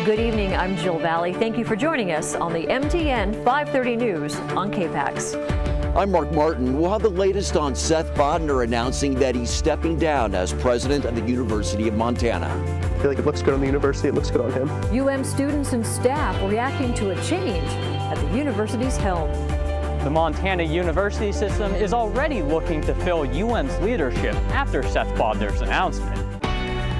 Good evening, I'm Jill Valley. Thank you for joining us on the MTN 530 News on KPAX. I'm Mark Martin. We'll have the latest on Seth Bodnar announcing that he's stepping down as president of the University of Montana. I feel like it looks good on the university, it looks good on him. UM students and staff reacting to a change at the university's helm. The Montana University system is already looking to fill UM's leadership after Seth Bodnar's announcement.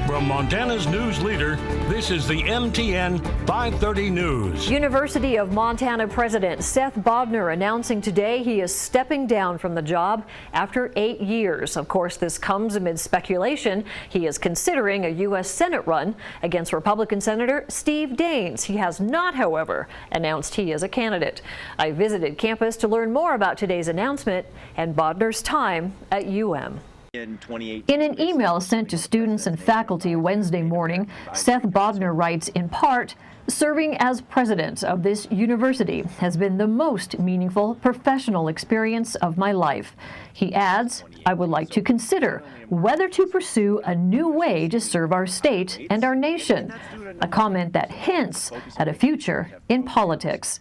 From Montana's news leader, this is the MTN 530 News. University of Montana President Seth Bodnar announcing today he is stepping down from the job after 8 years. Of course, this comes amid speculation he is considering a U.S. Senate run against Republican Senator Steve Daines. He has not, however, announced he is a candidate. I visited campus to learn more about today's announcement and Bodnar's time at UM. In an email sent to students and faculty Wednesday morning, Seth Bodnar writes, in part, "Serving as president of this university has been the most meaningful professional experience of my life." He adds, "I would like to consider whether to pursue a new way to serve our state and our nation," a comment that hints at a future in politics.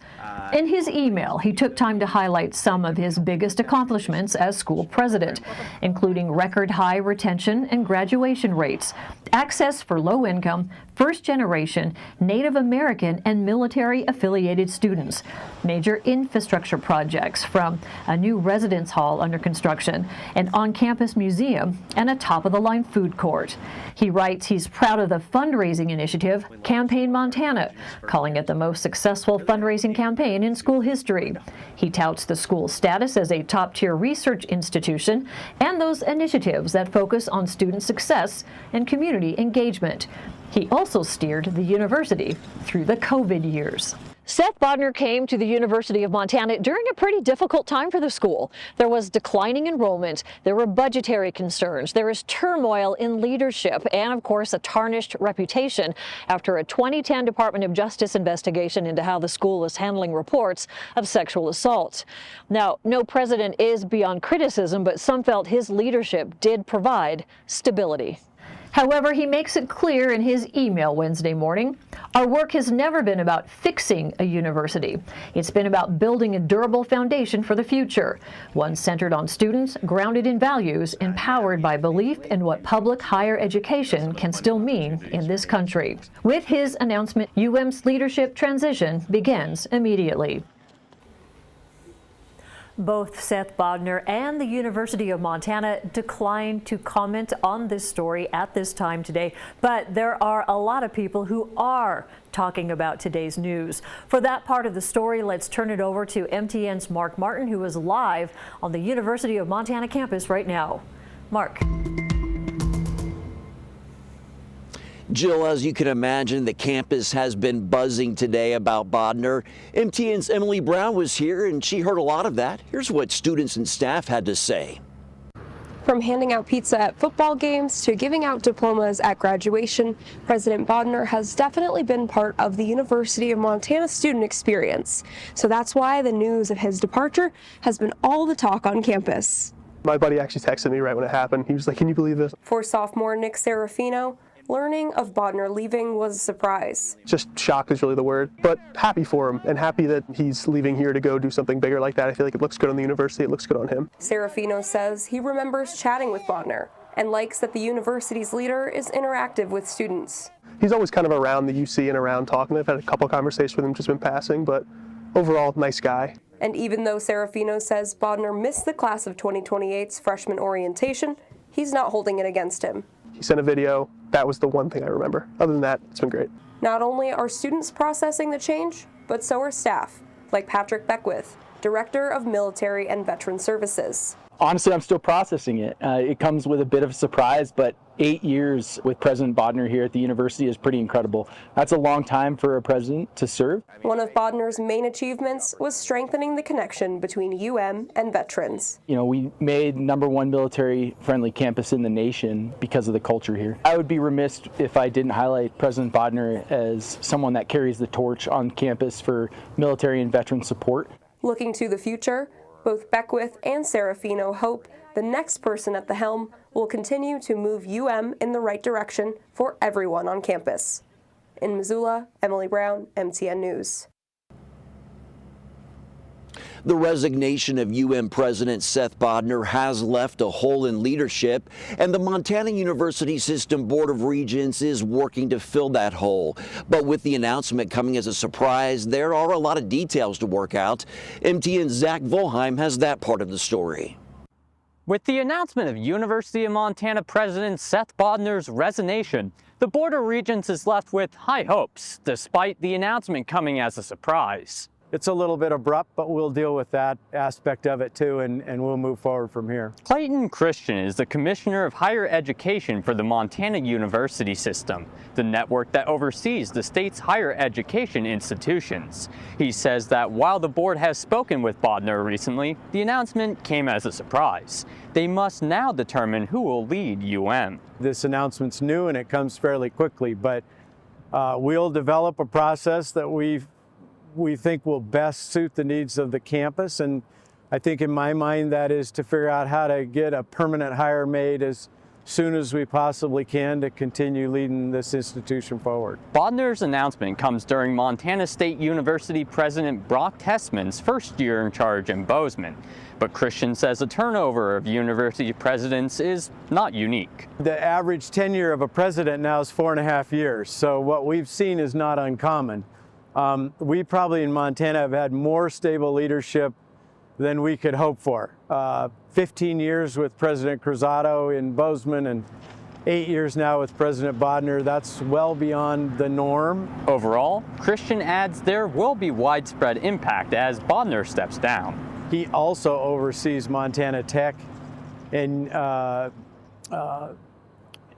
In his email, he took time to highlight some of his biggest accomplishments as school president, including record high retention and graduation rates, access for low-income, first-generation, Native American, and military-affiliated students, major infrastructure projects from a new residence hall under construction, an on-campus museum, and a top-of-the-line food court. He writes he's proud of the fundraising initiative, Campaign Montana, calling it the most successful fundraising campaign in school history. He touts the school's status as a top-tier research institution and those initiatives that focus on student success and community engagement. He also steered the university through the COVID years. Seth Bodnar came to the University of Montana during a pretty difficult time for the school. There was declining enrollment, there were budgetary concerns, there is turmoil in leadership, and of course a tarnished reputation after a 2010 Department of Justice investigation into how the school is handling reports of sexual assault. Now, no president is beyond criticism, but some felt his leadership did provide stability. However, he makes it clear in his email Wednesday morning, "Our work has never been about fixing a university. It's been about building a durable foundation for the future, one centered on students, grounded in values, empowered by belief in what public higher education can still mean in this country." With his announcement, UM's leadership transition begins immediately. Both Seth Bodnar and the University of Montana declined to comment on this story at this time today, but there are a lot of people who are talking about today's news. For that part of the story, let's turn it over to MTN's Mark Martin, who is live on the University of Montana campus right now. Mark. Jill, as you can imagine, the campus has been buzzing today about Bodnar. MTN's Emily Brown was here and she heard a lot of that. Here's what students and staff had to say. From handing out pizza at football games to giving out diplomas at graduation, President Bodnar has definitely been part of the University of Montana student experience. So that's why the news of his departure has been all the talk on campus. My buddy actually texted me right when it happened. He was like, "Can you believe this?" For sophomore Nick Serafino, learning of Bodnar leaving was a surprise. Just shocked is really the word, but happy for him and happy that he's leaving here to go do something bigger like that. I feel like it looks good on the university, it looks good on him. Serafino says he remembers chatting with Bodnar and likes that the university's leader is interactive with students. He's always kind of around the UC and around talking. I've had a couple conversations with him, just been passing, but overall, nice guy. And even though Serafino says Bodnar missed the class of 2028's freshman orientation, he's not holding it against him. He sent a video. That was the one thing I remember. Other than that, it's been great. Not only are students processing the change, but so are staff, like Patrick Beckwith, Director of Military and Veteran Services. Honestly, I'm still processing it. It comes with a bit of a surprise, but 8 years with President Bodnar here at the university is pretty incredible. That's a long time for a president to serve. One of Bodnar's main achievements was strengthening the connection between UM and veterans. You know, we made #1 military-friendly campus in the nation because of the culture here. I would be remiss if I didn't highlight President Bodnar as someone that carries the torch on campus for military and veteran support. Looking to the future, both Beckwith and Serafino hope the next person at the helm will continue to move UM in the right direction for everyone on campus. In Missoula, Emily Brown, MTN News. The resignation of President Seth Bodnar has left a hole in leadership, and the Montana University System Board of Regents is working to fill that hole. But with the announcement coming as a surprise, there are a lot of details to work out. MTN's Zach Volheim has that part of the story. With the announcement of University of Montana President Seth Bodnar's resignation, the Board of Regents is left with high hopes, despite the announcement coming as a surprise. It's a little bit abrupt, but we'll deal with that aspect of it too, and we'll move forward from here. Clayton Christian is the Commissioner of Higher Education for the Montana University System, the network that oversees the state's higher education institutions. He says that while the board has spoken with Bodnar recently, the announcement came as a surprise. They must now determine who will lead UM. This announcement's new and it comes fairly quickly, but we'll develop a process that we think will best suit the needs of the campus, and I think in my mind that is to figure out how to get a permanent hire made as soon as we possibly can to continue leading this institution forward. Bodnar's announcement comes during Montana State University President Brock Tessman's first year in charge in Bozeman, but Christian says the turnover of university presidents is not unique. The average tenure of a president now is 4.5 years, so what we've seen is not uncommon. We probably in Montana have had more stable leadership than we could hope for. 15 years with President Cruzado in Bozeman and 8 years now with President Bodnar. That's well beyond the norm. Overall, Christian adds there will be widespread impact as Bodnar steps down. He also oversees Montana Tech and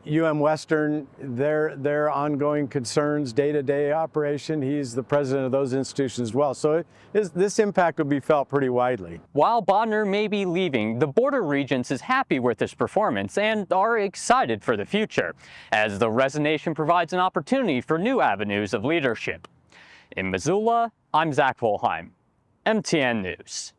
UM Western, their ongoing concerns, day-to-day operation. He's the president of those institutions as well. So this impact will be felt pretty widely. While Bodnar may be leaving, the Board of Regents is happy with his performance and are excited for the future, as the resignation provides an opportunity for new avenues of leadership. In Missoula, I'm Zach Volheim, MTN News.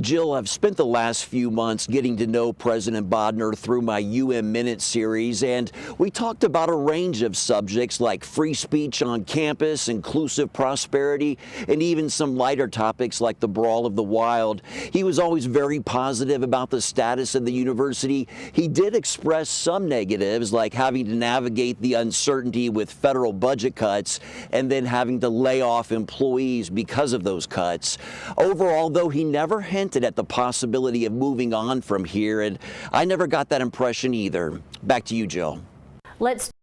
Jill, I've spent the last few months getting to know President Bodnar through my UM Minute series, and we talked about a range of subjects like free speech on campus, inclusive prosperity, and even some lighter topics like the brawl of the wild. He was always very positive about the status of the university. He did express some negatives, like having to navigate the uncertainty with federal budget cuts and then having to lay off employees because of those cuts. Overall, though, he never hinted at the possibility of moving on from here, and I never got that impression either. Back to you, Jill. Let's